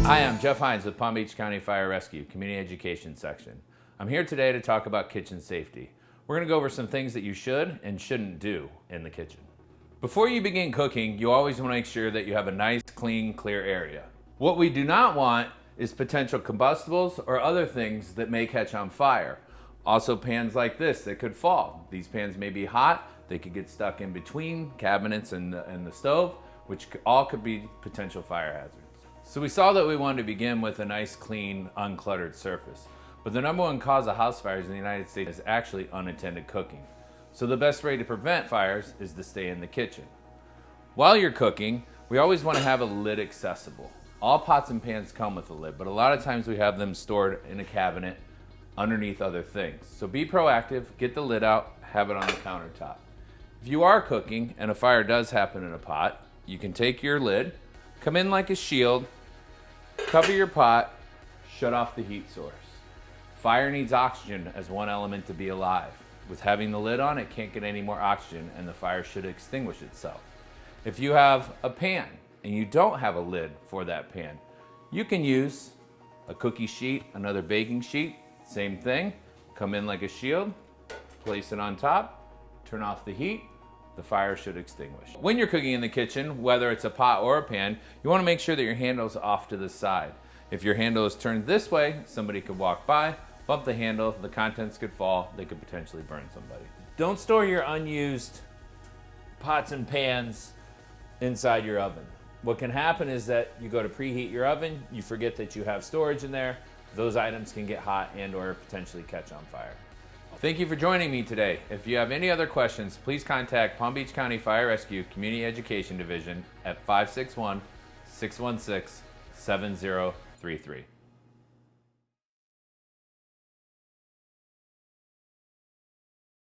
Hi, I'm Jeff Heinz with Palm Beach County Fire Rescue, Community Education Section. I'm here today to talk about kitchen safety. We're going to go over some things that you should and shouldn't do in the kitchen. Before you begin cooking, you always want to make sure that you have a nice, clean, clear area. What we do not want is potential combustibles or other things that may catch on fire. Also pans like this that could fall. These pans may be hot, they could get stuck in between cabinets and the stove, which all could be potential fire hazards. So we saw that we wanted to begin with a nice, clean, uncluttered surface. But the number one cause of house fires in the United States is actually unattended cooking. So the best way to prevent fires is to stay in the kitchen. While you're cooking, we always want to have a lid accessible. All pots and pans come with a lid, but a lot of times we have them stored in a cabinet underneath other things. So be proactive, get the lid out, have it on the countertop. If you are cooking and a fire does happen in a pot, you can take your lid, come in like a shield, cover your pot, shut off the heat source. Fire needs oxygen as one element to be alive. With having the lid on, it can't get any more oxygen and the fire should extinguish itself. If you have a pan and you don't have a lid for that pan, you can use a cookie sheet, another baking sheet, same thing. Come in like a shield, place it on top, turn off the heat, the fire should extinguish. When you're cooking in the kitchen, whether it's a pot or a pan, you want to make sure that your handle's off to the side. If your handle is turned this way, somebody could walk by, bump the handle, the contents could fall, they could potentially burn somebody. Don't store your unused pots and pans inside your oven. What can happen is that you go to preheat your oven, you forget that you have storage in there, those items can get hot and or potentially catch on fire. Thank you for joining me today. If you have any other questions, please contact Palm Beach County Fire Rescue Community Education Division at 561-616-7033.